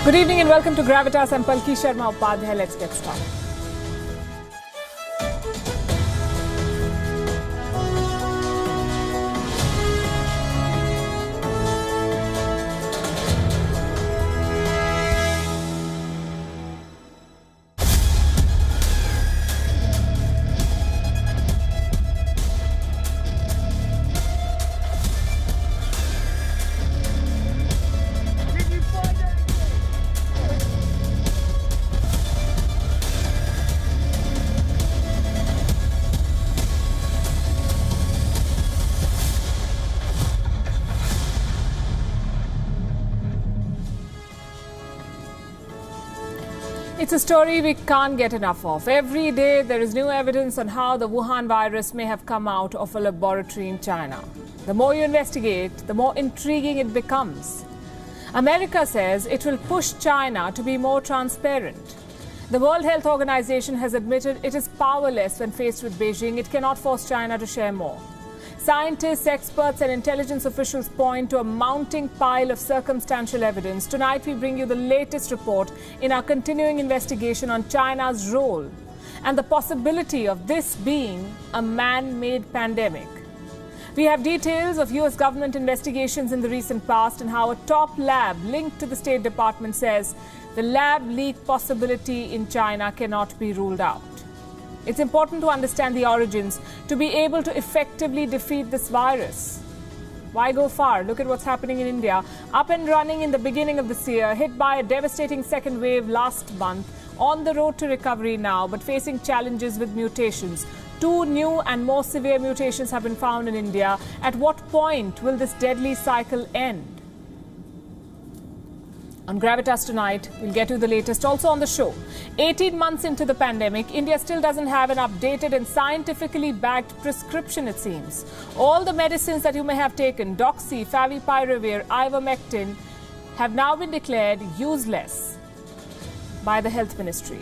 Good evening and welcome to Gravitas. I'm Palki Sharma Upadhyay. Let's get started. It's a story we can't get enough of. Every day there is new evidence on how the Wuhan virus may have come out of a laboratory in China. The more you investigate, the more intriguing it becomes. America says it will push China to be more transparent. The World Health Organization has admitted it is powerless when faced with Beijing. It cannot force China to share more. Scientists, experts and intelligence officials point to a mounting pile of circumstantial evidence. Tonight we bring you the latest report in our continuing investigation on China's role and the possibility of this being a man-made pandemic. We have details of US government investigations in the recent past and how a top lab linked to the State Department says the lab leak possibility in China cannot be ruled out. It's important to understand the origins to be able to effectively defeat this virus. Why go far? Look at what's happening in India. Up and running in the beginning of this year, hit by a devastating second wave last month, on the road to recovery now, but facing challenges with mutations. 2 new and more severe mutations have been found in India. At what point will this deadly cycle end? On Gravitas tonight, we'll get you the latest also on the show. 18 months into the pandemic, India still doesn't have an updated and scientifically backed prescription, it seems. All the medicines that you may have taken, Doxy, Favipiravir, Ivermectin, have now been declared useless by the Health Ministry.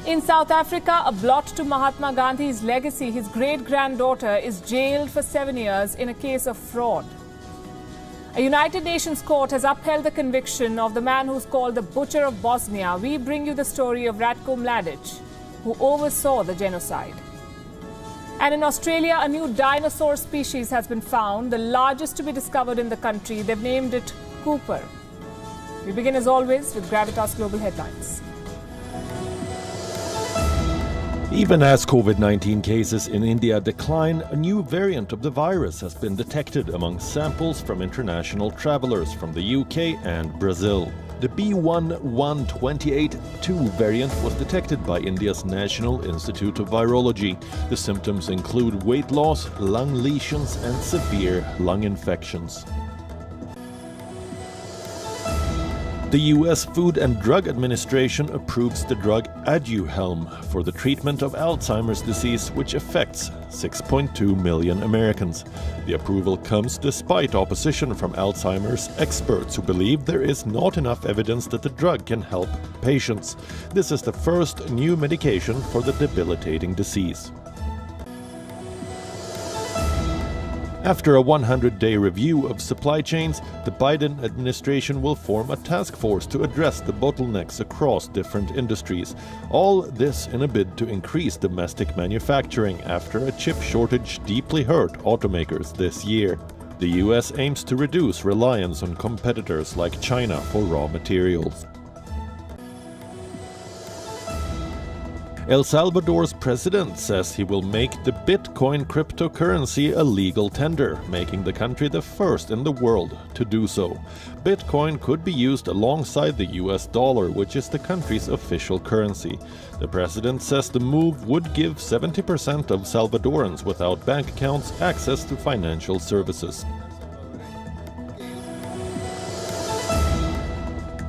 In South Africa, a blot to Mahatma Gandhi's legacy. His great-granddaughter is jailed for 7 years in a case of fraud. A United Nations court has upheld the conviction of the man who's called the Butcher of Bosnia. We bring you the story of Ratko Mladic, who oversaw the genocide. And in Australia, a new dinosaur species has been found, the largest to be discovered in the country. They've named it Cooper. We begin as always with Gravitas Global Headlines. Even as COVID-19 cases in India decline, a new variant of the virus has been detected among samples from international travelers from the UK and Brazil. The B11282 variant was detected by India's National Institute of Virology. The symptoms include weight loss, lung lesions and severe lung infections. The U.S. Food and Drug Administration approves the drug Aduhelm for the treatment of Alzheimer's disease, which affects 6.2 million Americans. The approval comes despite opposition from Alzheimer's experts who believe there is not enough evidence that the drug can help patients. This is the first new medication for the debilitating disease. After a 100-day review of supply chains, the Biden administration will form a task force to address the bottlenecks across different industries. All this in a bid to increase domestic manufacturing after a chip shortage deeply hurt automakers this year. The US aims to reduce reliance on competitors like China for raw materials. El Salvador's president says he will make the Bitcoin cryptocurrency a legal tender, making the country the first in the world to do so. Bitcoin could be used alongside the US dollar, which is the country's official currency. The president says the move would give 70% of Salvadorans without bank accounts access to financial services.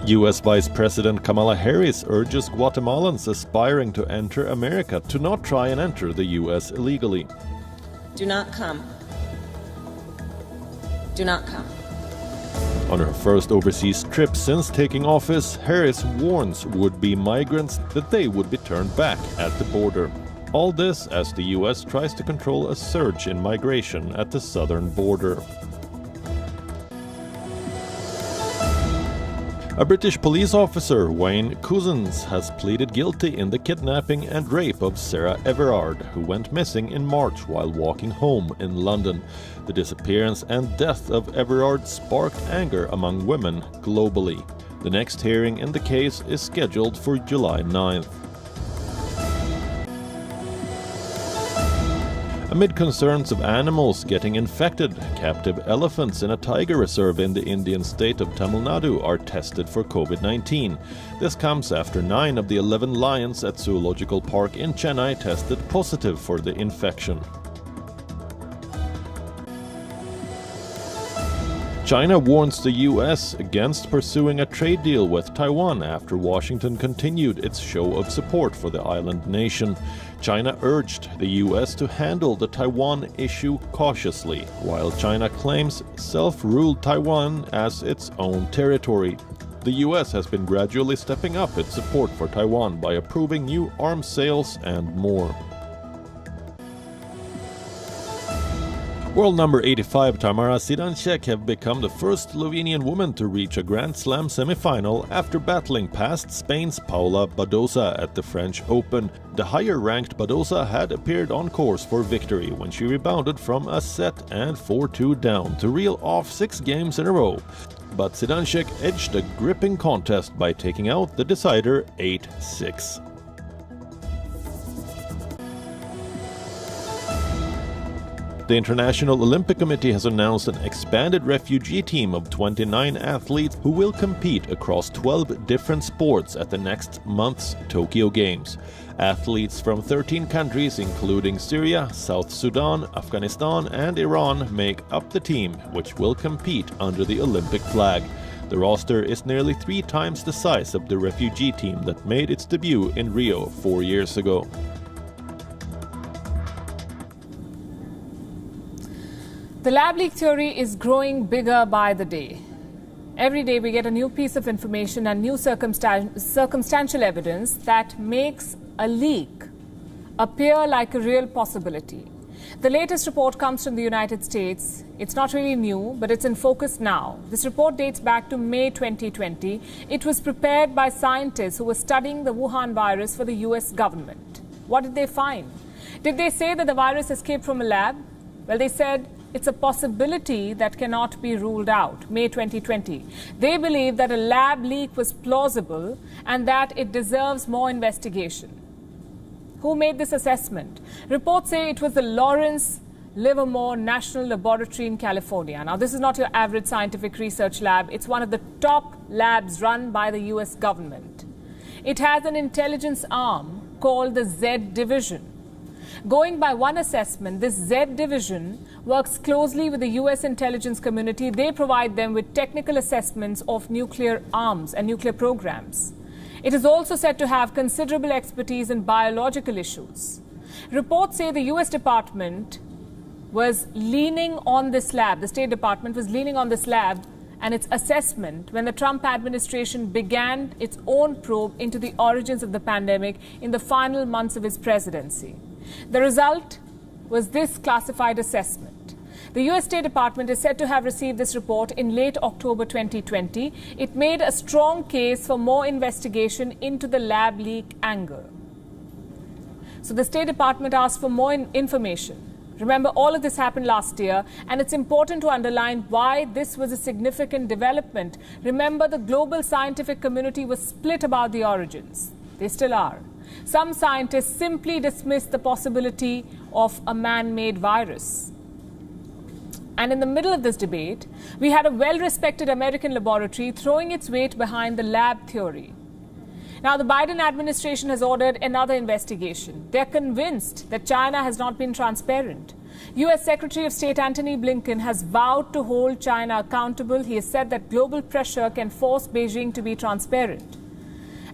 U.S. Vice President Kamala Harris urges Guatemalans aspiring to enter America to not try and enter the U.S. illegally. Do not come. Do not come. On her first overseas trip since taking office, Harris warns would-be migrants that they would be turned back at the border. All this as the U.S. tries to control a surge in migration at the southern border. A British police officer, Wayne Couzens, has pleaded guilty in the kidnapping and rape of Sarah Everard, who went missing in March while walking home in London. The disappearance and death of Everard sparked anger among women globally. The next hearing in the case is scheduled for July 9th. Amid concerns of animals getting infected, captive elephants in a tiger reserve in the Indian state of Tamil Nadu are tested for COVID-19. This comes after 9 of the 11 lions at Zoological Park in Chennai tested positive for the infection. China warns the US against pursuing a trade deal with Taiwan after Washington continued its show of support for the island nation. China urged the US to handle the Taiwan issue cautiously, while China claims self-ruled Taiwan as its own territory. The US has been gradually stepping up its support for Taiwan by approving new arms sales and more. World number 85 Tamara Zidansek have become the first Slovenian woman to reach a Grand Slam semi-final after battling past Spain's Paula Badosa at the French Open. The higher-ranked Badosa had appeared on course for victory when she rebounded from a set and 4-2 down to reel off 6 games in a row. But Zidansek edged a gripping contest by taking out the decider 8-6. The International Olympic Committee has announced an expanded refugee team of 29 athletes who will compete across 12 different sports at the next month's Tokyo Games. Athletes from 13 countries, including Syria, South Sudan, Afghanistan, and Iran, make up the team, which will compete under the Olympic flag. The roster is nearly 3 times the size of the refugee team that made its debut in Rio 4 years ago. The lab leak theory is growing bigger by the day. Every day we get a new piece of information and new circumstantial evidence that makes a leak appear like a real possibility. The latest report comes from the United States. It's not really new, but it's in focus now. This report dates back to May 2020. It was prepared by scientists who were studying the Wuhan virus for the US government. What did they find? Did they say that the virus escaped from a lab? Well, they said it's a possibility that cannot be ruled out. May 2020. They believe that a lab leak was plausible and that it deserves more investigation. Who made this assessment? Reports say it was the Lawrence Livermore National Laboratory in California. Now, this is not your average scientific research lab. It's one of the top labs run by the US government. It has an intelligence arm called the Z Division. Going by one assessment, this Z Division works closely with the US intelligence community. They provide them with technical assessments of nuclear arms and nuclear programs. It is also said to have considerable expertise in biological issues. Reports say the US Department was leaning on this lab, the State Department was leaning on this lab and its assessment when the Trump administration began its own probe into the origins of the pandemic in the final months of his presidency. The result was this classified assessment. The US State Department is said to have received this report in late October 2020. It made a strong case for more investigation into the lab leak angle. So the State Department asked for more information. Remember, all of this happened last year, and it's important to underline why this was a significant development. Remember, the global scientific community was split about the origins. They still are. Some scientists simply dismissed the possibility of a man-made virus. And in the middle of this debate, we had a well-respected American laboratory throwing its weight behind the lab theory. Now, the Biden administration has ordered another investigation. They're convinced that China has not been transparent. U.S. Secretary of State Antony Blinken has vowed to hold China accountable. He has said that global pressure can force Beijing to be transparent.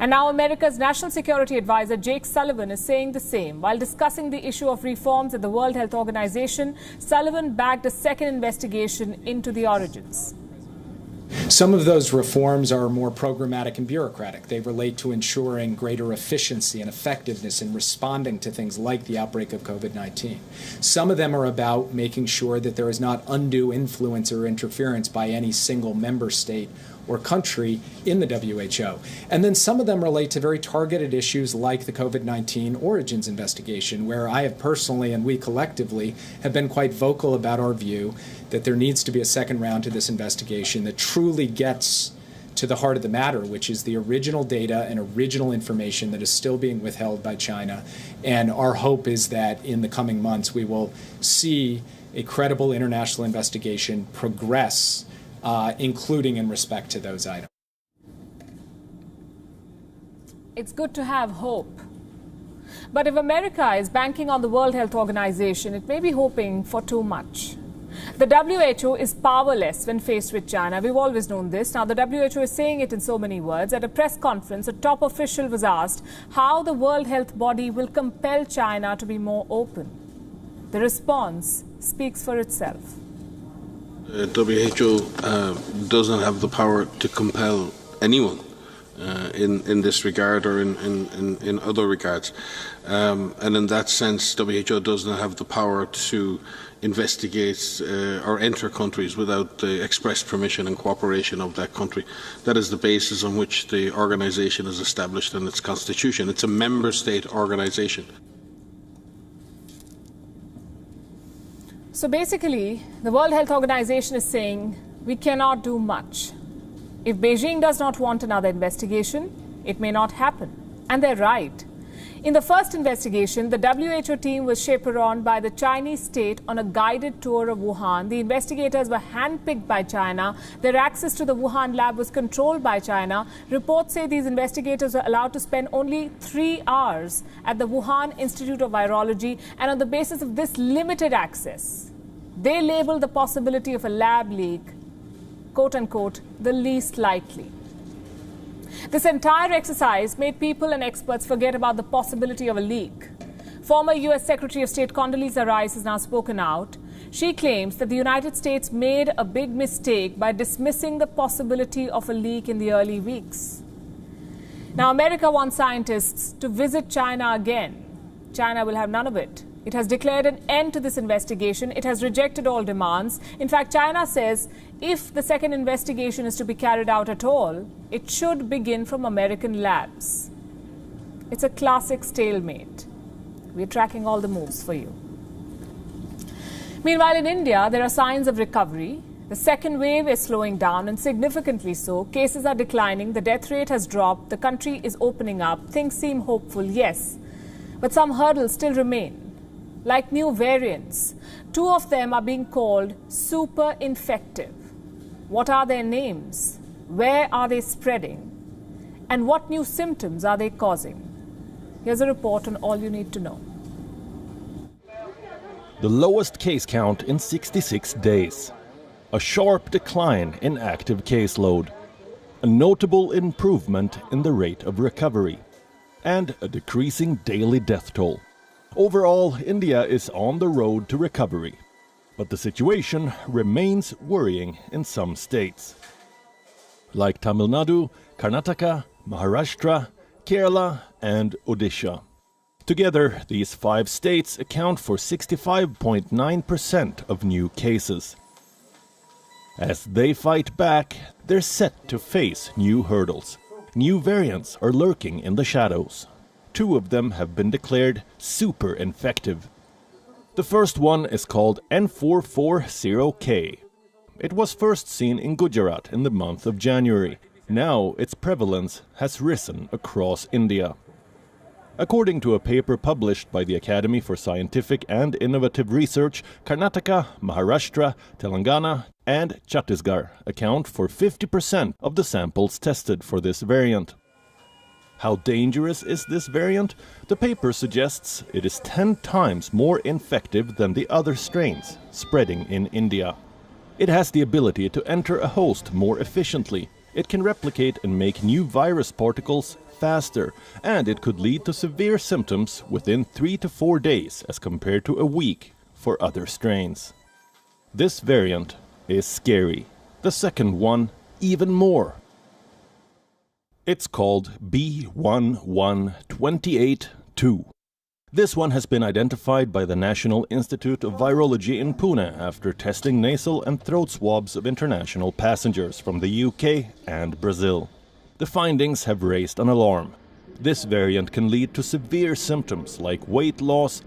And now America's National Security Advisor Jake Sullivan is saying the same. While discussing the issue of reforms at the World Health Organization, Sullivan backed a second investigation into the origins. Some of those reforms are more programmatic and bureaucratic. They relate to ensuring greater efficiency and effectiveness in responding to things like the outbreak of COVID-19. Some of them are about making sure that there is not undue influence or interference by any single member state or country in the WHO. And then some of them relate to very targeted issues like the COVID-19 origins investigation, where I have personally and we collectively have been quite vocal about our view that there needs to be a second round to this investigation that truly gets to the heart of the matter, which is the original data and original information that is still being withheld by China. And our hope is that in the coming months we will see a credible international investigation progress, including in respect to those items. It's good to have hope. But if America is banking on the World Health Organization, it may be hoping for too much. The WHO is powerless when faced with China. We've always known this. Now, the WHO is saying it in so many words. At a press conference, a top official was asked how the World Health Body will compel China to be more open. The response speaks for itself. WHO doesn't have the power to compel anyone in this regard or in other regards. And in that sense, WHO does not have the power to investigate or enter countries without the express permission and cooperation of that country. That is the basis on which the organisation is established in its constitution. It's a member state organisation. So basically, the World Health Organization is saying we cannot do much. If Beijing does not want another investigation, it may not happen. And they're right. In the first investigation, the WHO team was chaperoned by the Chinese state on a guided tour of Wuhan. The investigators were handpicked by China. Their access to the Wuhan lab was controlled by China. Reports say these investigators were allowed to spend only 3 hours at the Wuhan Institute of Virology. And on the basis of this limited access, they labeled the possibility of a lab leak, quote unquote, the least likely. This entire exercise made people and experts forget about the possibility of a leak. Former US Secretary of State Condoleezza Rice has now spoken out. She claims that the United States made a big mistake by dismissing the possibility of a leak in the early weeks. Now, America wants scientists to visit China again. China will have none of it. It has declared an end to this investigation. It has rejected all demands. In fact, China says if the second investigation is to be carried out at all, it should begin from American labs. It's a classic stalemate. We're tracking all the moves for you. Meanwhile, in India, there are signs of recovery. The second wave is slowing down, and significantly so. Cases are declining. The death rate has dropped. The country is opening up. Things seem hopeful, yes. But some hurdles still remain. Like new variants. 2 of them are being called super infective. What are their names? Where are they spreading? And what new symptoms are they causing? Here's a report on all you need to know. The lowest case count in 66 days. A sharp decline in active caseload. A notable improvement in the rate of recovery. And a decreasing daily death toll. Overall, India is on the road to recovery, but the situation remains worrying in some states. Like Tamil Nadu, Karnataka, Maharashtra, Kerala and Odisha. Together, these 5 states account for 65.9% of new cases. As they fight back, they're set to face new hurdles. New variants are lurking in the shadows. 2 of them have been declared super infective. The first one is called N440K. It was first seen in Gujarat in the month of January. Now its prevalence has risen across India. According to a paper published by the Academy for Scientific and Innovative Research, Karnataka, Maharashtra, Telangana and Chhattisgarh account for 50% of the samples tested for this variant. How dangerous is this variant? The paper suggests it is 10 times more infective than the other strains spreading in India. It has the ability to enter a host more efficiently. It can replicate and make new virus particles faster, and it could lead to severe symptoms within 3 to 4 days as compared to a week for other strains. This variant is scary. The second one even more. It's called B11282. This one has been identified by the National Institute of Virology in Pune after testing nasal and throat swabs of international passengers from the UK and Brazil. The findings have raised an alarm. This variant can lead to severe symptoms like weight loss,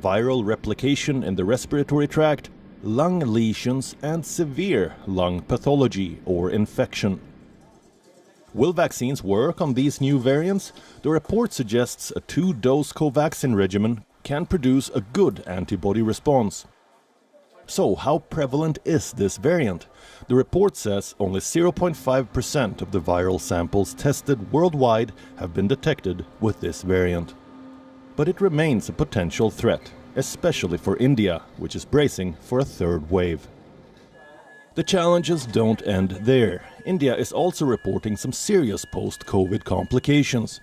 viral replication in the respiratory tract, lung lesions, and severe lung pathology or infection. Will vaccines work on these new variants? The report suggests a 2-dose Covaxin regimen can produce a good antibody response. So, how prevalent is this variant? The report says only 0.5% of the viral samples tested worldwide have been detected with this variant. But it remains a potential threat, especially for India, which is bracing for a third wave. The challenges don't end there. India is also reporting some serious post-COVID complications.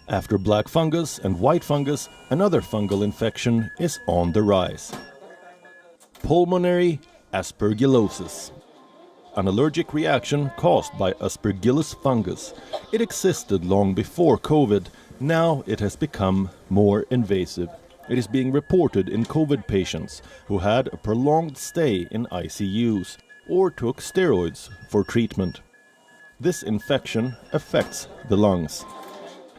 After black fungus and white fungus, another fungal infection is on the rise. Pulmonary aspergillosis, an allergic reaction caused by Aspergillus fungus. It existed long before COVID. Now it has become more invasive. It is being reported in COVID patients who had a prolonged stay in ICUs or took steroids for treatment. This infection affects the lungs,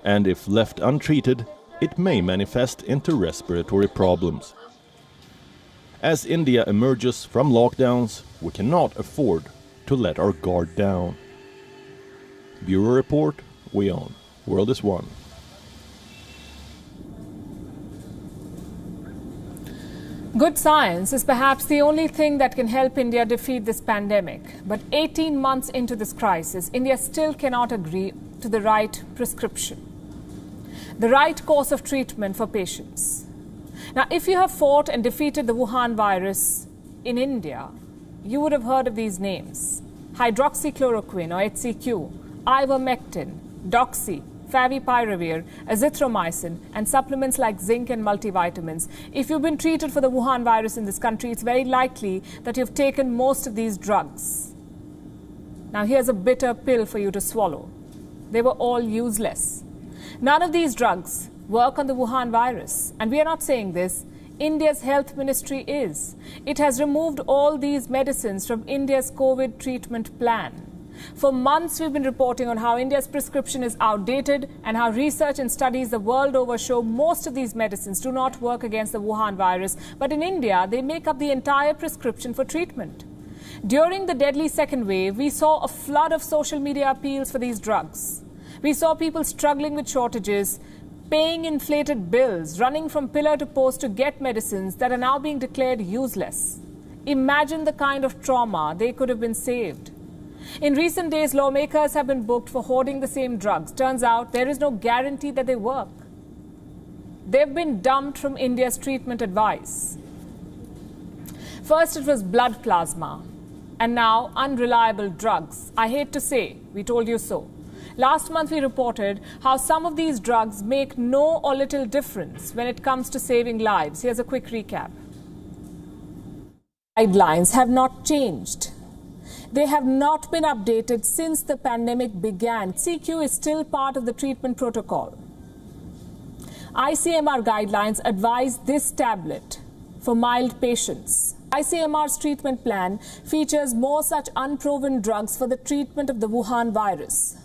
and if left untreated, it may manifest into respiratory problems. As India emerges from lockdowns, we cannot afford to let our guard down. Bureau Report, WION. World is One. Good science is perhaps the only thing that can help India defeat this pandemic. But 18 months into this crisis, India still cannot agree to the right prescription, the right course of treatment for patients. Now, if you have fought and defeated the Wuhan virus in India, you would have heard of these names: hydroxychloroquine or HCQ, ivermectin, doxy, favipiravir, azithromycin, and supplements like zinc and multivitamins. If you've been treated for the Wuhan virus in this country, it's very likely that you've taken most of these drugs. Now, here's a bitter pill for you to swallow. They were all useless. None of these drugs work on the Wuhan virus. And we are not saying this. India's health ministry is. It has removed all these medicines from India's COVID treatment plan. For months, we've been reporting on how India's prescription is outdated and how research and studies the world over show most of these medicines do not work against the Wuhan virus. But in India, they make up the entire prescription for treatment. During the deadly second wave, we saw a flood of social media appeals for these drugs. We saw people struggling with shortages, paying inflated bills, running from pillar to post to get medicines that are now being declared useless. Imagine the kind of trauma they could have been saved. In recent days, lawmakers have been booked for hoarding the same drugs. Turns out there is no guarantee that they work. They've been dumped from India's treatment advice. First, it was blood plasma, and now unreliable drugs. I hate to say, we told you so. Last month, we reported how some of these drugs make no or little difference when it comes to saving lives. Here's a quick recap. Guidelines have not changed. They have not been updated since the pandemic began. CQ is still part of the treatment protocol. ICMR guidelines advise this tablet for mild patients. ICMR's treatment plan features more such unproven drugs for the treatment of the Wuhan virus.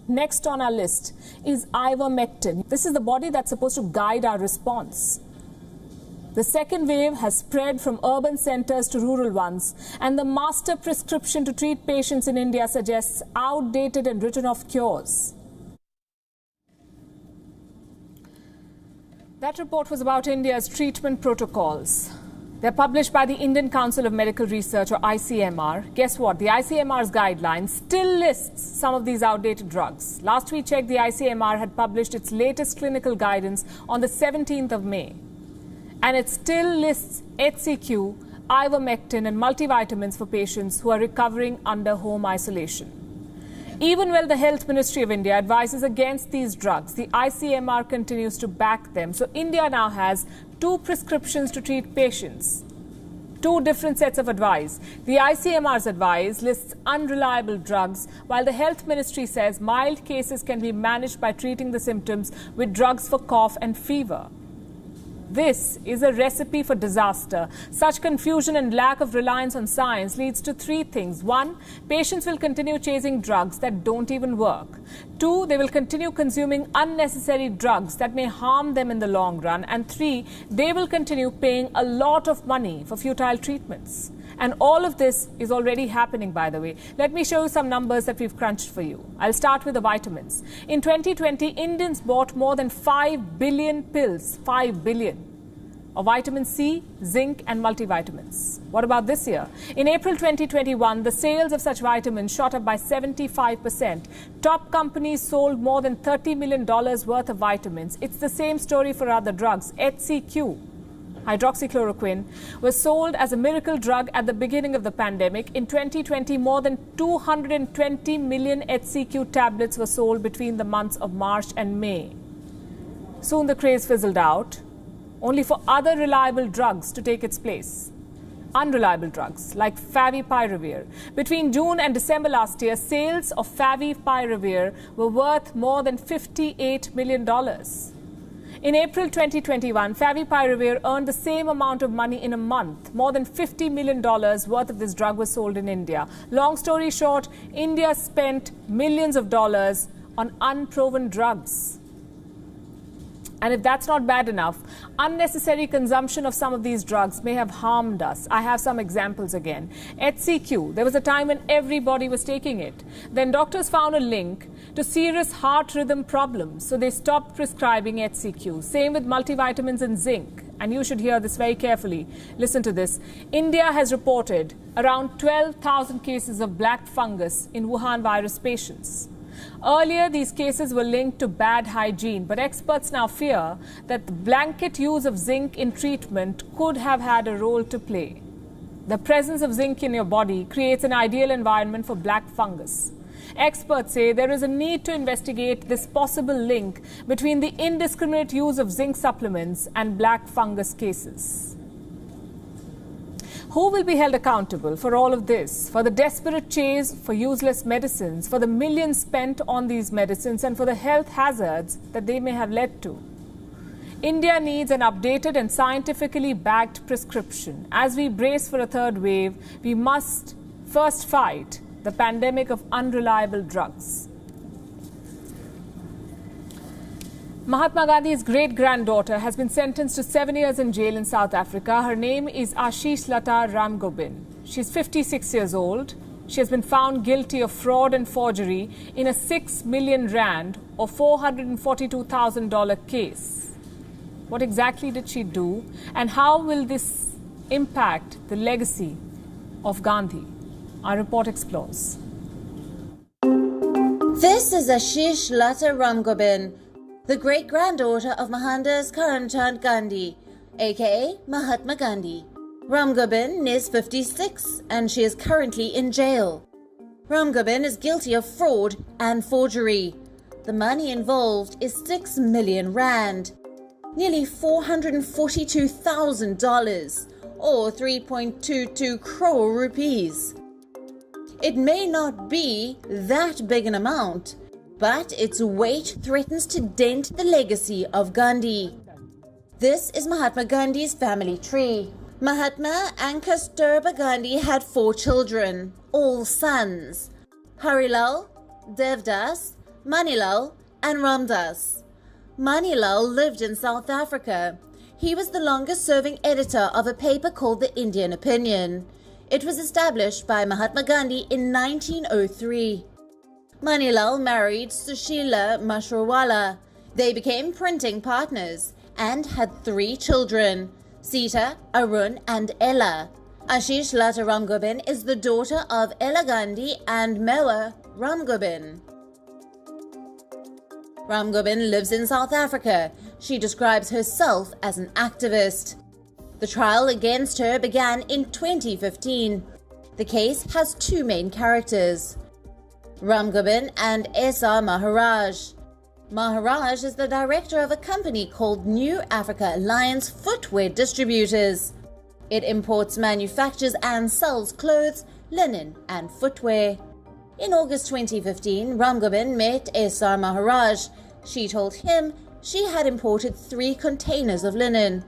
Next on our list is ivermectin. This is the body that's supposed to guide our response. The second wave has spread from urban centers to rural ones, and the master prescription to treat patients in India suggests outdated and written off cures. That report was about India's treatment protocols. They're published by the Indian Council of Medical Research, or ICMR. Guess what? The ICMR's guidelines still lists some of these outdated drugs. Last we checked, the ICMR had published its latest clinical guidance on the 17th of May. And it still lists HCQ, ivermectin, and multivitamins for patients who are recovering under home isolation. Even while the Health Ministry of India advises against these drugs, the ICMR continues to back them. So India now has 2 prescriptions to treat patients. Two different sets of advice. The ICMR's advice lists unreliable drugs, while the Health Ministry says mild cases can be managed by treating the symptoms with drugs for cough and fever. This is a recipe for disaster. Such confusion and lack of reliance on science leads to three things. One, patients will continue chasing drugs that don't even work. Two, they will continue consuming unnecessary drugs that may harm them in the long run. And three, they will continue paying a lot of money for futile treatments. And all of this is already happening, by the way. Let me show you some numbers that we've crunched for you. I'll start with the vitamins. In 2020, Indians bought more than 5 billion pills, 5 billion, of vitamin C, zinc and multivitamins. What about this year? In April 2021, the sales of such vitamins shot up by 75%. Top companies sold more than $30 million worth of vitamins. It's the same story for other drugs. HCQ, hydroxychloroquine, was sold as a miracle drug at the beginning of the pandemic. In 2020, more than 220 million HCQ tablets were sold between the months of March and May. Soon the craze fizzled out, only for other reliable drugs to take its place. Unreliable drugs like Favipiravir. Between June and December last year, sales of Favipiravir were worth more than $58 million. In April 2021, Favipiravir earned the same amount of money in a month. More than $50 million worth of this drug was sold in India. Long story short, India spent millions of dollars on unproven drugs. And if that's not bad enough, unnecessary consumption of some of these drugs may have harmed us. I have some examples again. HCQ, there was a time when everybody was taking it. Then doctors found a link to serious heart rhythm problems, so they stopped prescribing HCQ. Same with multivitamins and zinc. And you should hear this very carefully. Listen to this. India has reported around 12,000 cases of black fungus in Wuhan virus patients. Earlier, these cases were linked to bad hygiene, but experts now fear that the blanket use of zinc in treatment could have had a role to play. The presence of zinc in your body creates an ideal environment for black fungus. Experts say there is a need to investigate this possible link between the indiscriminate use of zinc supplements and black fungus cases. Who will be held accountable for all of this? For the desperate chase for useless medicines, for the millions spent on these medicines, and for the health hazards that they may have led to? India needs an updated and scientifically backed prescription. As we brace for a third wave, we must first fight the pandemic of unreliable drugs. Mahatma Gandhi's great-granddaughter has been sentenced to 7 years in jail in South Africa. Her name is Ashish Lata Ramgobin. She's 56 years old. She has been found guilty of fraud and forgery in a 6 million rand or $442,000 case. What exactly did she do, and how will this impact the legacy of Gandhi? Our report explores. This is Ashish Lata Ramgobin, the great-granddaughter of Mohandas Karamchand Gandhi, aka Mahatma Gandhi. Ramgobin is 56 and she is currently in jail. Ramgobin is guilty of fraud and forgery. The money involved is 6 million rand, nearly $442,000 or 3.22 crore rupees. It may not be that big an amount, but its weight threatens to dent the legacy of Gandhi. This is Mahatma Gandhi's family tree. Mahatma and Kasturba Gandhi had 4 children, all sons: Harilal, Devdas, Manilal and Ramdas. Manilal lived in South Africa. He was the longest-serving editor of a paper called The Indian Opinion. It was established by Mahatma Gandhi in 1903. Manilal married Sushila Mashruwala. They became printing partners and had 3 children: Sita, Arun and Ella. Ashish Lata Ramgobin is the daughter of Ella Gandhi and Mewa Ramgobin. Ramgobin lives in South Africa. She describes herself as an activist. The trial against her began in 2015. The case has 2 main characters: Ramgobin and Esa Maharaj. Maharaj is the director of a company called New Africa Alliance Footwear Distributors. It imports, manufactures and sells clothes, linen and footwear. In August 2015, Ram Gobind met Esar Maharaj. She told him she had imported 3 containers of linen.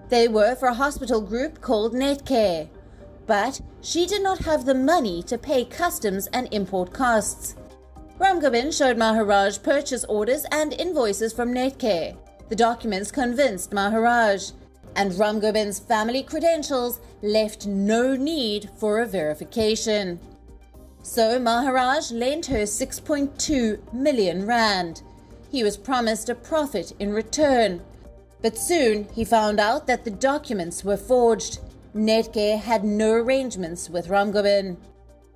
They were for a hospital group called Netcare. But she did not have the money to pay customs and import costs. Ram Gobind showed Maharaj purchase orders and invoices from Netcare. The documents convinced Maharaj, and Ram Gobind's family credentials left no need for a verification. So Maharaj lent her 6.2 million rand. He was promised a profit in return. But soon he found out that the documents were forged. Netcare had no arrangements with Ram Gobind.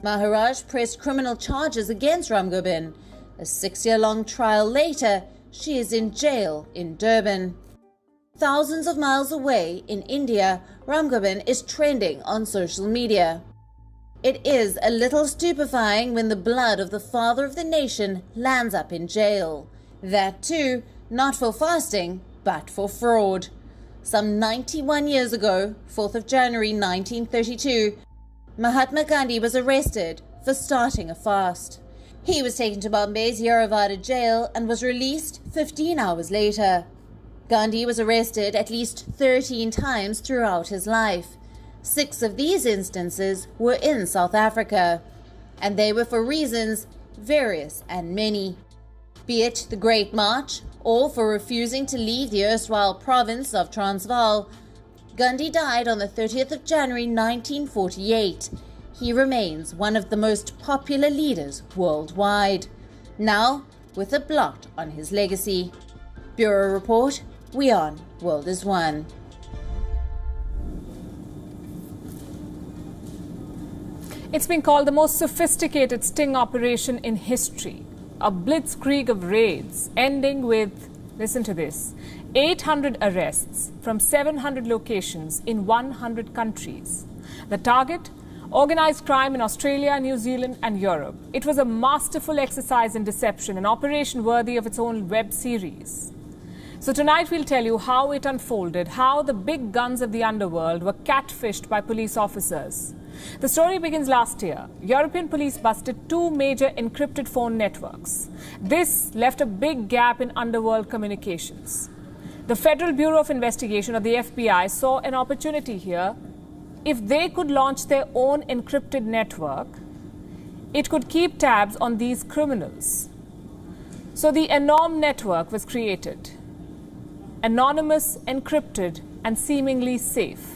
Maharaj pressed criminal charges against Ram Gobind. A 6-year-long trial later, she is in jail in Durban. Thousands of miles away in India, Ram Gobind is trending on social media. It is a little stupefying when the blood of the father of the nation lands up in jail. That too, not for fasting, but for fraud. Some 91 years ago, 4th of January 1932, Mahatma Gandhi was arrested for starting a fast. He was taken to Bombay's Yerawada jail and was released 15 hours later. Gandhi was arrested at least 13 times throughout his life. 6 of these instances were in South Africa, and they were for reasons various and many. Be it the Great March, or for refusing to leave the erstwhile province of Transvaal. Gandhi died on the 30th of January 1948. He remains one of the most popular leaders worldwide, now with a blot on his legacy. Bureau Report, WION, World is One. It's been called the most sophisticated sting operation in history. A blitzkrieg of raids ending with, listen to this, 800 arrests from 700 locations in 100 countries. The target? Organized crime in Australia, New Zealand and Europe. It was a masterful exercise in deception, an operation worthy of its own web series. So tonight we'll tell you how it unfolded, how the big guns of the underworld were catfished by police officers. The story begins last year. European police busted 2 major encrypted phone networks. This left a big gap in underworld communications. The Federal Bureau of Investigation, or the FBI, saw an opportunity here. If they could launch their own encrypted network, it could keep tabs on these criminals. So the Anom network was created. Anonymous, encrypted, and seemingly safe.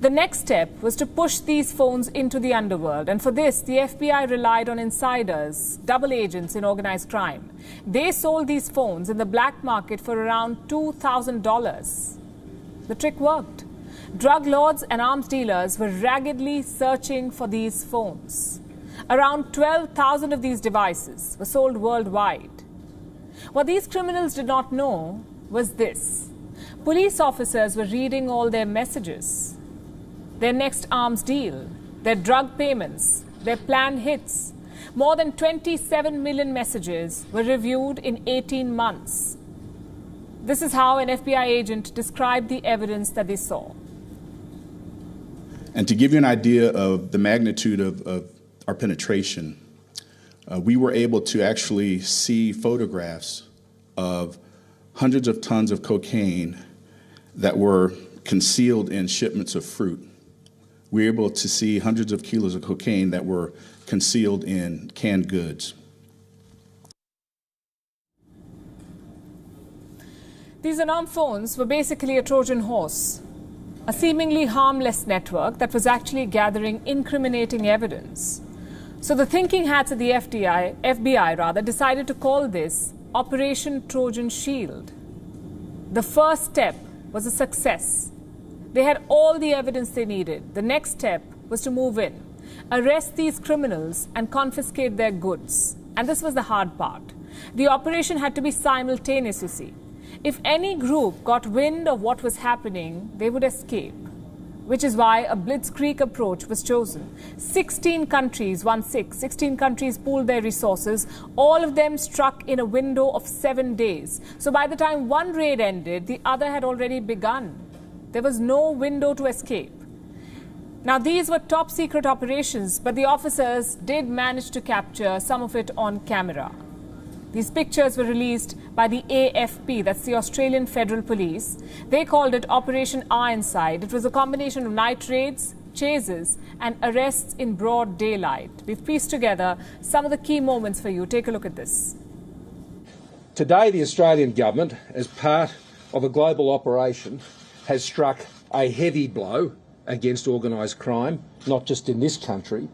The next step was to push these phones into the underworld, and for this, the FBI relied on insiders, double agents in organized crime. They sold these phones in the black market for around $2,000. The trick worked. Drug lords and arms dealers were raggedly searching for these phones. Around 12,000 of these devices were sold worldwide. What these criminals did not know was this. Police officers were reading all their messages. Their next arms deal, their drug payments, their planned hits. More than 27 million messages were reviewed in 18 months. This is how an FBI agent described the evidence that they saw. And to give you an idea of the magnitude of our penetration, we were able to actually see photographs of hundreds of tons of cocaine that were concealed in shipments of fruit. We were able to see hundreds of kilos of cocaine that were concealed in canned goods. These Anom phones were basically a Trojan horse, a seemingly harmless network that was actually gathering incriminating evidence. So the thinking hats at the FBI decided to call this Operation Trojan Shield. The first step was a success. They had all the evidence they needed. The next step was to move in, arrest these criminals and confiscate their goods. And this was the hard part. The operation had to be simultaneous, you see. If any group got wind of what was happening, they would escape, which is why a blitzkrieg approach was chosen. 16 countries pooled their resources. All of them struck in a window of 7 days. So by the time one raid ended, the other had already begun. There was no window to escape. Now, these were top secret operations, but the officers did manage to capture some of it on camera. These pictures were released by the AFP, that's the Australian Federal Police. They called it Operation Ironside. It was a combination of night raids, chases and arrests in broad daylight. We've pieced together some of the key moments for you. Take a look at this. Today, the Australian government, as part of a global operation, has struck a heavy blow against organised crime, not just in this country,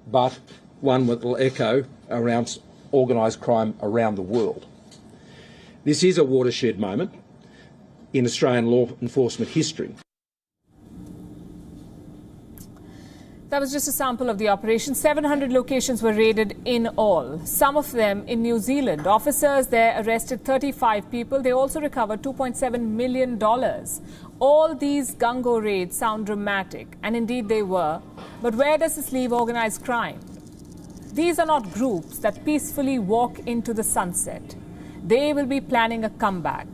but one that will echo around organised crime around the world. This is a watershed moment in Australian law enforcement history. That was just a sample of the operation. 700 locations were raided in all, some of them in New Zealand. Officers there arrested 35 people. They also recovered $2.7 million. All these gung-ho raids sound dramatic, and indeed they were. But where does this leave organised crime? These are not groups that peacefully walk into the sunset. They will be planning a comeback.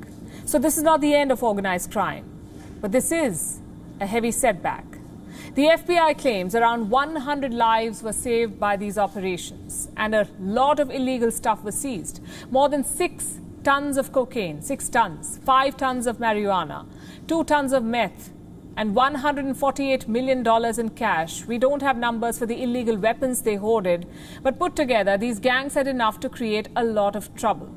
So this is not the end of organised crime, but this is a heavy setback. The FBI claims around 100 lives were saved by these operations, and a lot of illegal stuff was seized. More than 6 tons of cocaine, 6 tons, 5 tons of marijuana, 2 tons of meth, and $148 million in cash. We don't have numbers for the illegal weapons they hoarded, but put together, these gangs had enough to create a lot of trouble.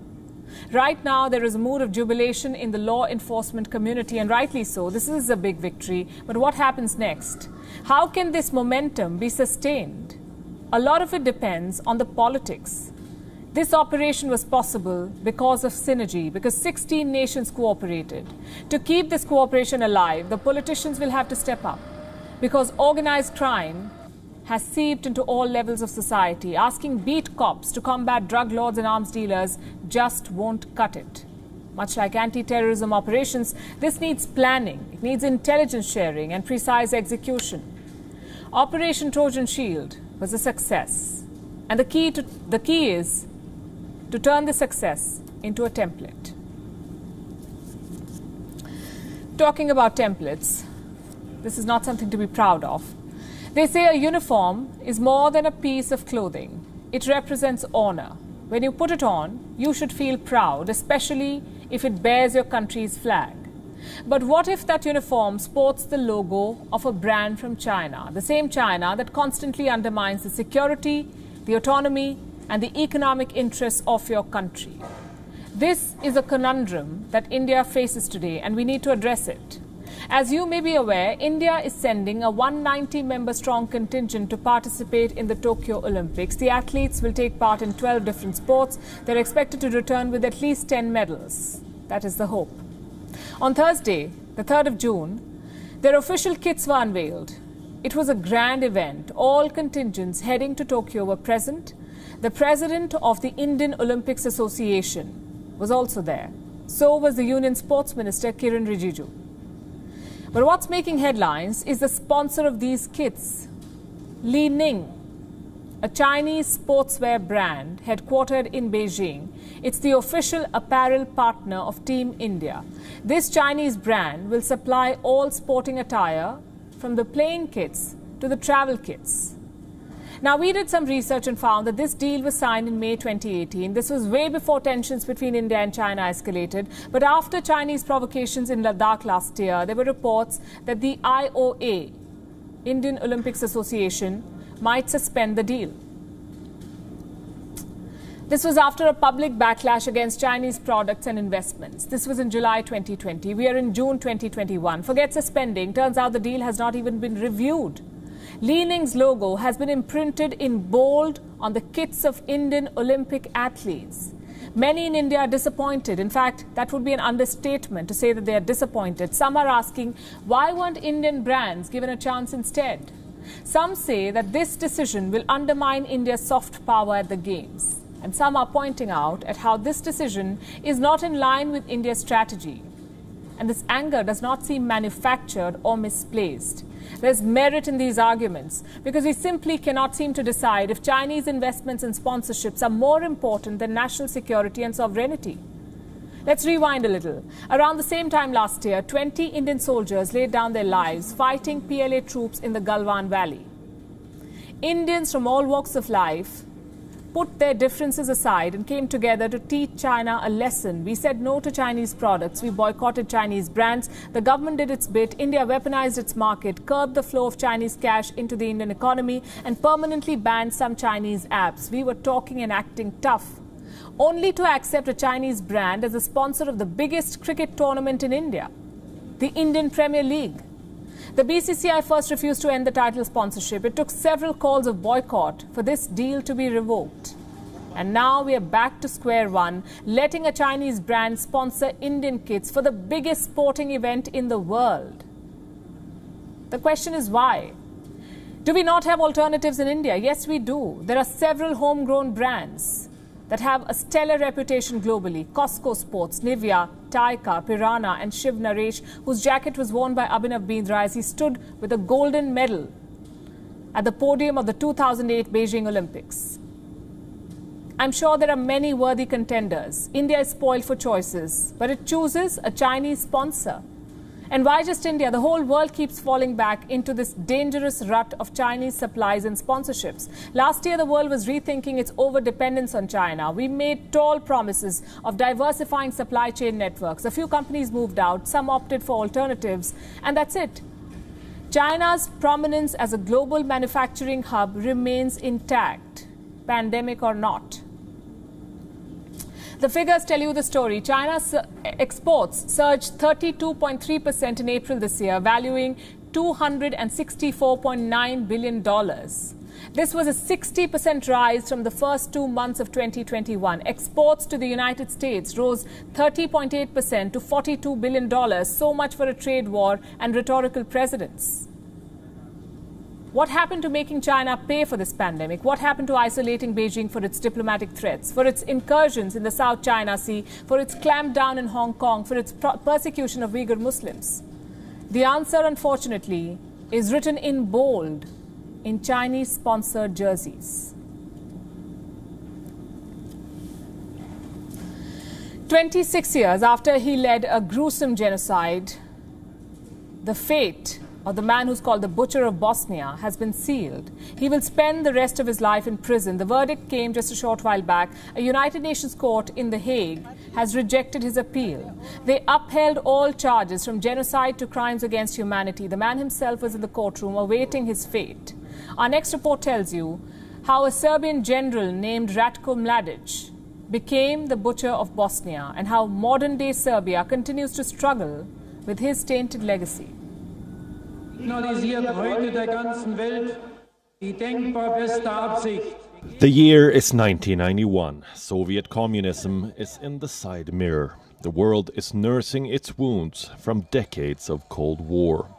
Right now, there is a mood of jubilation in the law enforcement community, and rightly so. This is a big victory. But what happens next? How can this momentum be sustained? A lot of it depends on the politics. This operation was possible because of synergy, because 16 nations cooperated. To keep this cooperation alive, the politicians will have to step up, because organized crime has seeped into all levels of society. Asking beat cops to combat drug lords and arms dealers just won't cut it. Much like anti-terrorism operations, this needs planning, it needs intelligence sharing and precise execution. Operation Trojan Shield was a success, and the key is to turn the success into a template. Talking about templates, this is not something to be proud of. They say a uniform is more than a piece of clothing. It represents honor. When you put it on, you should feel proud, especially if it bears your country's flag. But what if that uniform sports the logo of a brand from China, the same China that constantly undermines the security, the autonomy, and the economic interests of your country? This is a conundrum that India faces today, and we need to address it. As you may be aware, India is sending a 190-member-strong contingent to participate in the Tokyo Olympics. The athletes will take part in 12 different sports. They're expected to return with at least 10 medals. That is the hope. On Thursday, the 3rd of June, their official kits were unveiled. It was a grand event. All contingents heading to Tokyo were present. The president of the Indian Olympics Association was also there. So was the Union Sports Minister Kiren Rijiju. But what's making headlines is the sponsor of these kits, Li Ning, a Chinese sportswear brand headquartered in Beijing. It's the official apparel partner of Team India. This Chinese brand will supply all sporting attire, from the playing kits to the travel kits. Now, we did some research and found that this deal was signed in May 2018. This was way before tensions between India and China escalated. But after Chinese provocations in Ladakh last year, there were reports that the IOA, Indian Olympics Association, might suspend the deal. This was after a public backlash against Chinese products and investments. This was in July 2020. We are in June 2021. Forget suspending. Turns out the deal has not even been reviewed. Li Ning's logo has been imprinted in bold on the kits of Indian Olympic athletes. Many in India are disappointed. In fact, that would be an understatement to say that they are disappointed. Some are asking, why weren't Indian brands given a chance instead? Some say that this decision will undermine India's soft power at the Games. And some are pointing out at how this decision is not in line with India's strategy. And this anger does not seem manufactured or misplaced. There's merit in these arguments because we simply cannot seem to decide if Chinese investments and sponsorships are more important than national security and sovereignty. Let's rewind a little. Around the same time last year, 20 Indian soldiers laid down their lives fighting PLA troops in the Galwan Valley. Indians from all walks of life put their differences aside and came together to teach China a lesson. We said no to Chinese products. We boycotted Chinese brands. The government did its bit. India weaponized its market, curbed the flow of Chinese cash into the Indian economy, and permanently banned some Chinese apps. We were talking and acting tough, only to accept a Chinese brand as a sponsor of the biggest cricket tournament in India, the Indian Premier League. The BCCI first refused to end the title sponsorship. It took several calls of boycott for this deal to be revoked. And now we are back to square one, letting a Chinese brand sponsor Indian kids for the biggest sporting event in the world. The question is why? Do we not have alternatives in India? Yes, we do. There are several homegrown brands that have a stellar reputation globally. Costco Sports, Nivea, Taika, Pirana and Shiv Naresh, whose jacket was worn by Abhinav Bindra as he stood with a golden medal at the podium of the 2008 Beijing Olympics. I'm sure there are many worthy contenders. India is spoiled for choices, but it chooses a Chinese sponsor. And why just India? The whole world keeps falling back into this dangerous rut of Chinese supplies and sponsorships. Last year, the world was rethinking its over-dependence on China. We made tall promises of diversifying supply chain networks. A few companies moved out, some opted for alternatives, and that's it. China's prominence as a global manufacturing hub remains intact, pandemic or not. The figures tell you the story. China's exports surged 32.3% in April this year, valuing $264.9 billion. This was a 60% rise from the first 2 months of 2021. Exports to the United States rose 30.8% to $42 billion. So much for a trade war and rhetorical precedents. What happened to making China pay for this pandemic? What happened to isolating Beijing for its diplomatic threats, for its incursions in the South China Sea, for its clampdown in Hong Kong, for its persecution of Uyghur Muslims? The answer, unfortunately, is written in bold in Chinese-sponsored jerseys. 26 years after he led a gruesome genocide, the fate of the man who's called the Butcher of Bosnia has been sealed. He will spend the rest of his life in prison. The verdict came just a short while back. A United Nations court in The Hague has rejected his appeal. They upheld all charges from genocide to crimes against humanity. The man himself was in the courtroom awaiting his fate. Our next report tells you how a Serbian general named Ratko Mladic became the Butcher of Bosnia and how modern-day Serbia continues to struggle with his tainted legacy. The year is 1991. Soviet communism is in the side mirror. The world is nursing its wounds from decades of Cold War.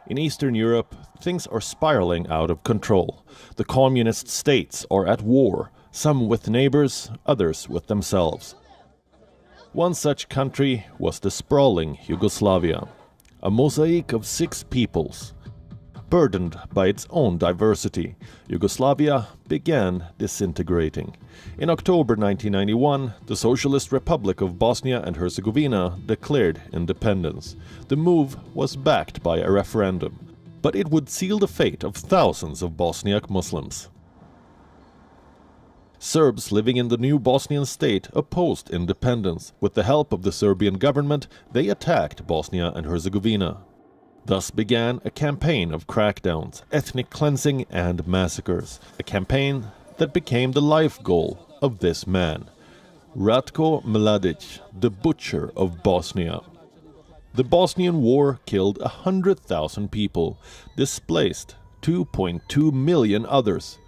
In Eastern Europe, things are spiraling out of control. The communist states are at war, some with neighbors, others with themselves. One such country was the sprawling Yugoslavia, a mosaic of 6 peoples. Burdened by its own diversity, Yugoslavia began disintegrating. In October 1991, the Socialist Republic of Bosnia and Herzegovina declared independence. The move was backed by a referendum, but it would seal the fate of thousands of Bosniak Muslims. Serbs living in the new Bosnian state opposed independence. With the help of the Serbian government, they attacked Bosnia and Herzegovina. Thus began a campaign of crackdowns, ethnic cleansing and massacres. A campaign that became the life goal of this man, Ratko Mladic, the Butcher of Bosnia. The Bosnian War killed 100,000 people, displaced 2.2 million others.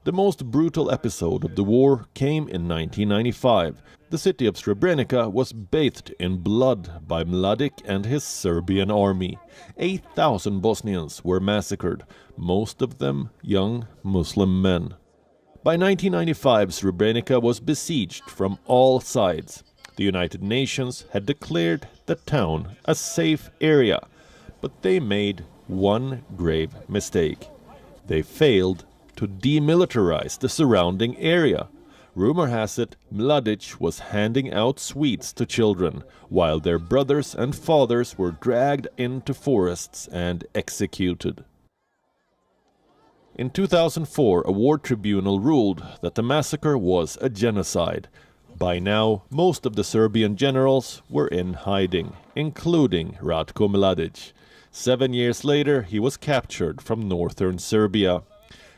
The most brutal episode of the war came in 1995. The city of Srebrenica was bathed in blood by Mladic and his Serbian army. 8,000 Bosnians were massacred, most of them young Muslim men. By 1995, Srebrenica was besieged from all sides. The United Nations had declared the town a safe area, but they made one grave mistake. They failed to demilitarize the surrounding area. Rumor has it, Mladic was handing out sweets to children, while their brothers and fathers were dragged into forests and executed. In 2004, a war tribunal ruled that the massacre was a genocide. By now, most of the Serbian generals were in hiding, including Ratko Mladic. 7 years later, he was captured from northern Serbia.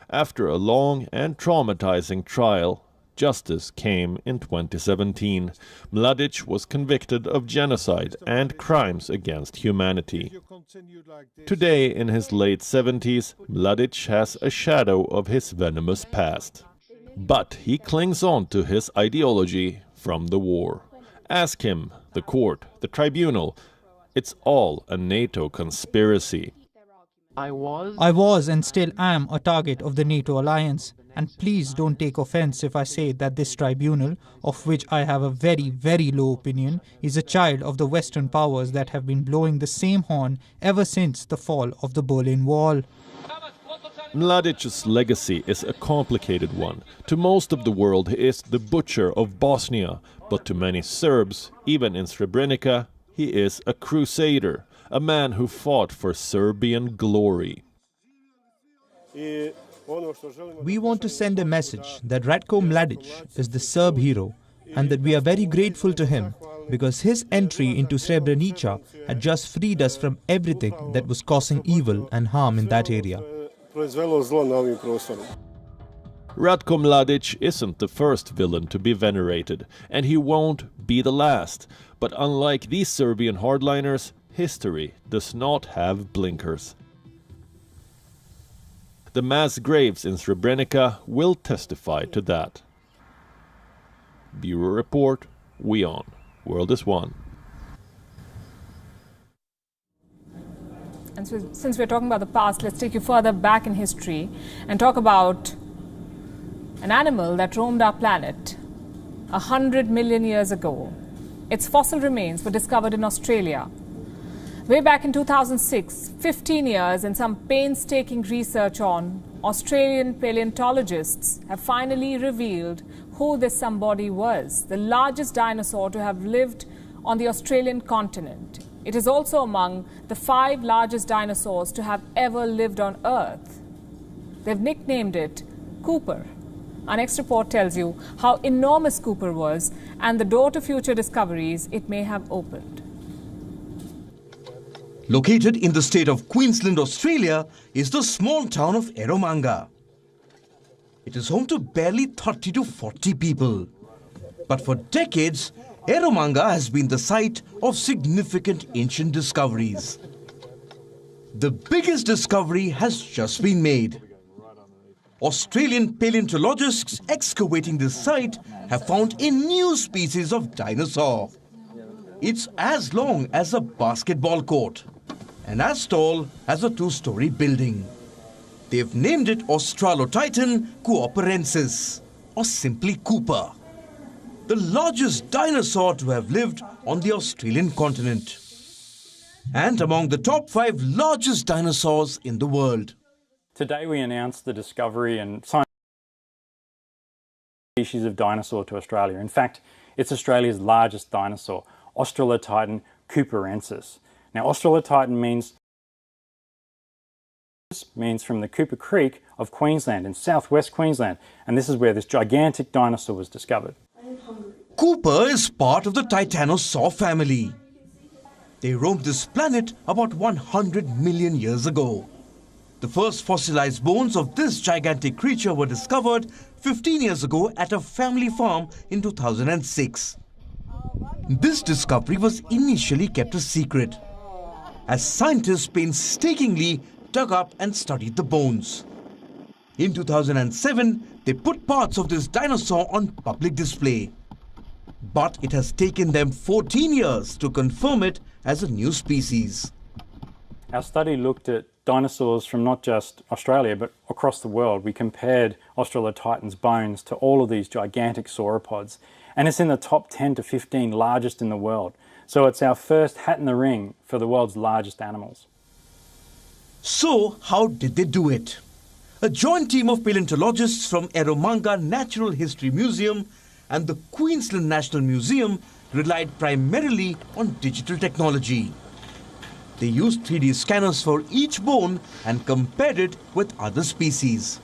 After a long and traumatizing trial, justice came in 2017. Mladic was convicted of genocide and crimes against humanity. Today, in his late 70s, Mladic has a shadow of his venomous past. But he clings on to his ideology from the war. Ask him, the court, the tribunal. It's all a NATO conspiracy. I was and still am a target of the NATO alliance. And please don't take offense if I say that this tribunal, of which I have a very, very low opinion, is a child of the Western powers that have been blowing the same horn ever since the fall of the Berlin Wall. Mladic's legacy is a complicated one. To most of the world, he is the butcher of Bosnia, but to many Serbs, even in Srebrenica, he is a crusader, a man who fought for Serbian glory. We want to send a message that Ratko Mladic is the Serb hero and that we are very grateful to him because his entry into Srebrenica had just freed us from everything that was causing evil and harm in that area. Ratko Mladic isn't the first villain to be venerated, and he won't be the last. But unlike these Serbian hardliners, history does not have blinkers. The mass graves in Srebrenica will testify to that. Bureau Report, WION. World is One. And so, since we're talking about the past, let's take you further back in history and talk about an animal that roamed our planet 100 million years ago. Its fossil remains were discovered in Australia. Way back in 2006, 15 years and some painstaking research on, Australian paleontologists have finally revealed who this somebody was, the largest dinosaur to have lived on the Australian continent. It is also among the 5 largest dinosaurs to have ever lived on Earth. They've nicknamed it Cooper. Our next report tells you how enormous Cooper was and the door to future discoveries it may have opened. Located in the state of Queensland, Australia, is the small town of Eromanga. It is home to barely 30 to 40 people. But for decades, Eromanga has been the site of significant ancient discoveries. The biggest discovery has just been made. Australian paleontologists excavating this site have found a new species of dinosaur. It's as long as a basketball court and as tall as a 2-story building. They've named it Australotitan cooperensis, or simply Cooper, the largest dinosaur to have lived on the Australian continent, and among the top 5 largest dinosaurs in the world. Today we announced the discovery and science species of dinosaur to Australia. In fact, it's Australia's largest dinosaur, Australotitan cooperensis. Now, Australotitan means from the Cooper Creek of Queensland in southwest Queensland, and this is where this gigantic dinosaur was discovered. Cooper is part of the Titanosaur family. They roamed this planet about 100 million years ago. The first fossilized bones of this gigantic creature were discovered 15 years ago at a family farm in 2006. This discovery was initially kept a secret, as scientists painstakingly dug up and studied the bones. In 2007, they put parts of this dinosaur on public display. But it has taken them 14 years to confirm it as a new species. Our study looked at dinosaurs from not just Australia but across the world. We compared Australotitan's bones to all of these gigantic sauropods, and it's in the top 10 to 15 largest in the world. So it's our first hat in the ring for the world's largest animals. So how did they do it? A joint team of paleontologists from Eromanga Natural History Museum and the Queensland National Museum relied primarily on digital technology. They used 3D scanners for each bone and compared it with other species.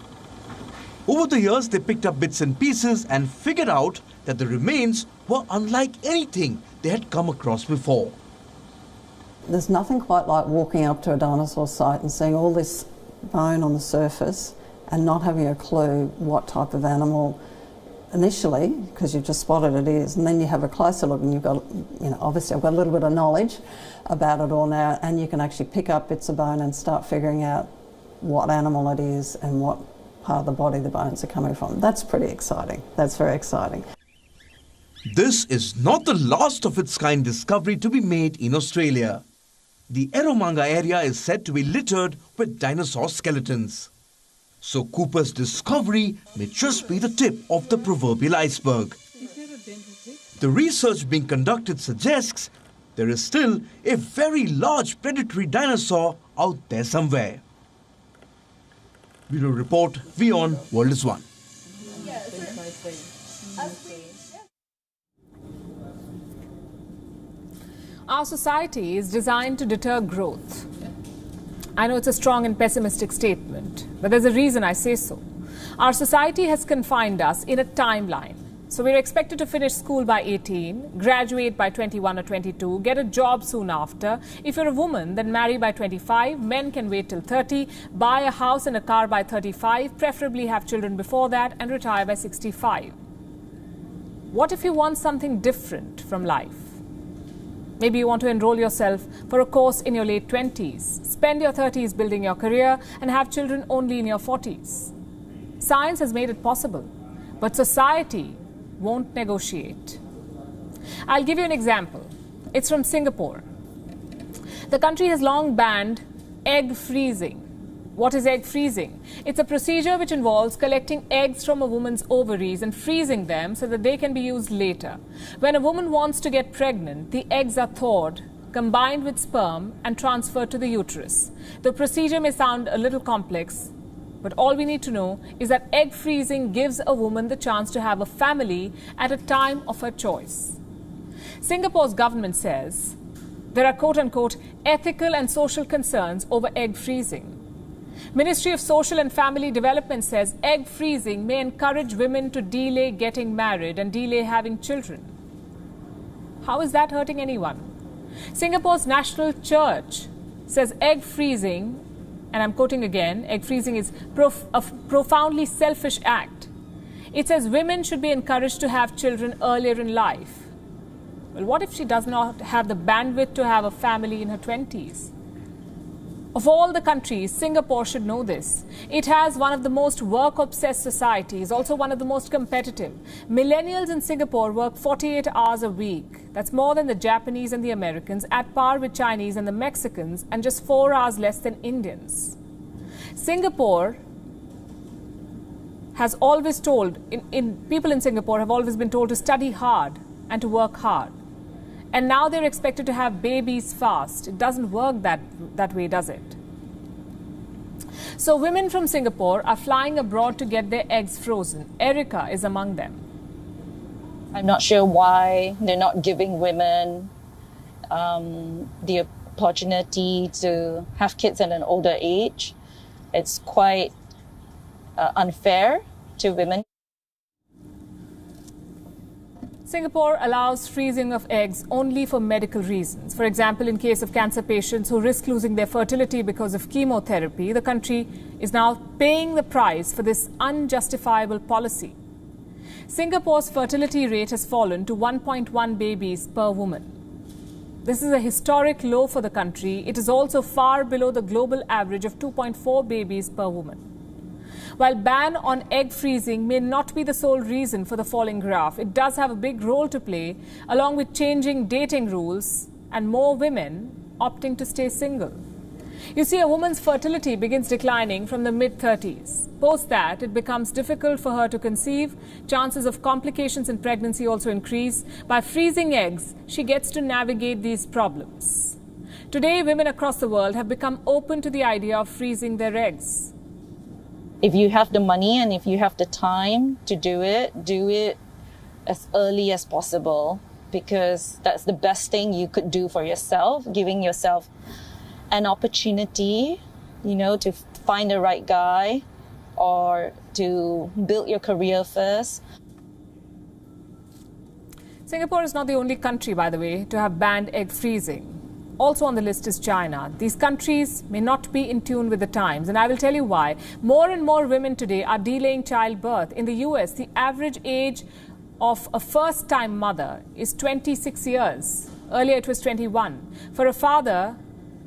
Over the years, they picked up bits and pieces and figured out that the remains were unlike anything they had come across before. There's nothing quite like walking up to a dinosaur site and seeing all this bone on the surface and not having a clue what type of animal initially, because you've just spotted it is, and then you have a closer look and you've got, obviously I've got a little bit of knowledge about it all now, and you can actually pick up bits of bone and start figuring out what animal it is and what part of the body the bones are coming from. That's pretty exciting. That's very exciting. This is not the last of its kind discovery to be made in Australia. The Eromanga area is said to be littered with dinosaur skeletons. So Cooper's discovery may just be the tip of the proverbial iceberg. The research being conducted suggests there is still a very large predatory dinosaur out there somewhere. Bureau Report, WION, World is One. Our society is designed to deter growth. I know it's a strong and pessimistic statement, but there's a reason I say so. Our society has confined us in a timeline. So we're expected to finish school by 18, graduate by 21 or 22, get a job soon after. If you're a woman, then marry by 25. Men can wait till 30, buy a house and a car by 35, preferably have children before that, and retire by 65. What if you want something different from life? Maybe you want to enroll yourself for a course in your late 20s, spend your 30s building your career, and have children only in your 40s. Science has made it possible, but society won't negotiate. I'll give you an example. It's from Singapore. The country has long banned egg freezing. What is egg freezing? It's a procedure which involves collecting eggs from a woman's ovaries and freezing them so that they can be used later. When a woman wants to get pregnant, the eggs are thawed, combined with sperm, and transferred to the uterus. The procedure may sound a little complex, but all we need to know is that egg freezing gives a woman the chance to have a family at a time of her choice. Singapore's government says there are quote-unquote ethical and social concerns over egg freezing. Ministry of Social and Family Development says egg freezing may encourage women to delay getting married and delay having children. How is that hurting anyone? Singapore's National Church says egg freezing, and I'm quoting again, egg freezing is a profoundly selfish act. It says women should be encouraged to have children earlier in life. Well, what if she does not have the bandwidth to have a family in her 20s? Of all the countries, Singapore should know this. It has one of the most work-obsessed societies, also one of the most competitive. Millennials in Singapore work 48 hours a week. That's more than the Japanese and the Americans, at par with Chinese and the Mexicans, and just 4 hours less than Indians. Singapore has always told, people in Singapore have always been told to study hard and to work hard. And now they're expected to have babies fast. It doesn't work that way, does it? So women from Singapore are flying abroad to get their eggs frozen. Erica is among them. I'm not sure why they're not giving women the opportunity to have kids at an older age. It's quite unfair to women. Singapore allows freezing of eggs only for medical reasons. For example, in case of cancer patients who risk losing their fertility because of chemotherapy, the country is now paying the price for this unjustifiable policy. Singapore's fertility rate has fallen to 1.1 babies per woman. This is a historic low for the country. It is also far below the global average of 2.4 babies per woman. While ban on egg freezing may not be the sole reason for the falling graph, it does have a big role to play, along with changing dating rules and more women opting to stay single. You see, a woman's fertility begins declining from the mid-30s. Post that, it becomes difficult for her to conceive. Chances of complications in pregnancy also increase. By freezing eggs, she gets to navigate these problems. Today, women across the world have become open to the idea of freezing their eggs. If you have the money and if you have the time to do it as early as possible, because that's the best thing you could do for yourself, giving yourself an opportunity, to find the right guy or to build your career first. Singapore is not the only country, by the way, to have banned egg freezing. Also on the list is China. These countries may not be in tune with the times, and I will tell you why. More and more women today are delaying childbirth. In the US, the average age of a first-time mother is 26 years. Earlier it was 21. For a father,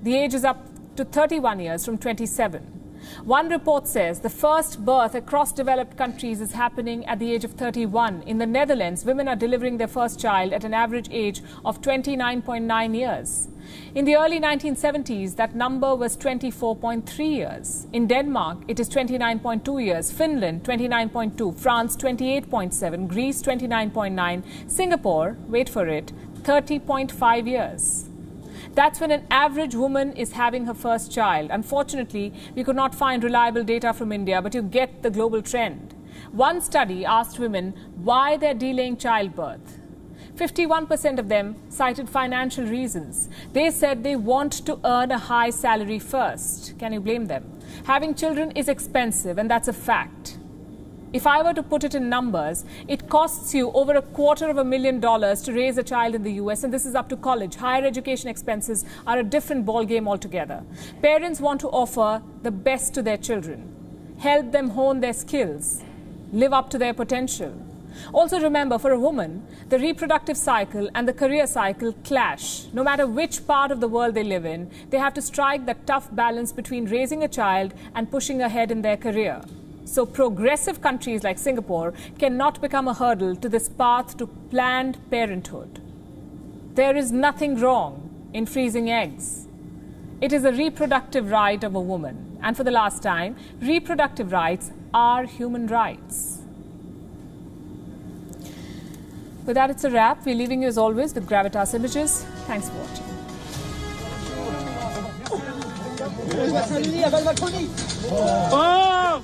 the age is up to 31 years from 27. One report says the first birth across developed countries is happening at the age of 31. In the Netherlands, women are delivering their first child at an average age of 29.9 years. In the early 1970s, that number was 24.3 years. In Denmark, it is 29.2 years. Finland, 29.2. France, 28.7. Greece, 29.9. Singapore, wait for it, 30.5 years. That's when an average woman is having her first child. Unfortunately, we could not find reliable data from India, but you get the global trend. One study asked women why they're delaying childbirth. 51% of them cited financial reasons. They said they want to earn a high salary first. Can you blame them? Having children is expensive, and that's a fact. If I were to put it in numbers, it costs you over $250,000 to raise a child in the US, and this is up to college. Higher education expenses are a different ballgame altogether. Parents want to offer the best to their children, help them hone their skills, live up to their potential. Also remember, for a woman, the reproductive cycle and the career cycle clash. No matter which part of the world they live in, they have to strike that tough balance between raising a child and pushing ahead in their career. So progressive countries like Singapore cannot become a hurdle to this path to planned parenthood. There is nothing wrong in freezing eggs. It is a reproductive right of a woman. And for the last time, reproductive rights are human rights. With that, it's a wrap. We're leaving you as always with Gravitas Images. Thanks for watching. Oh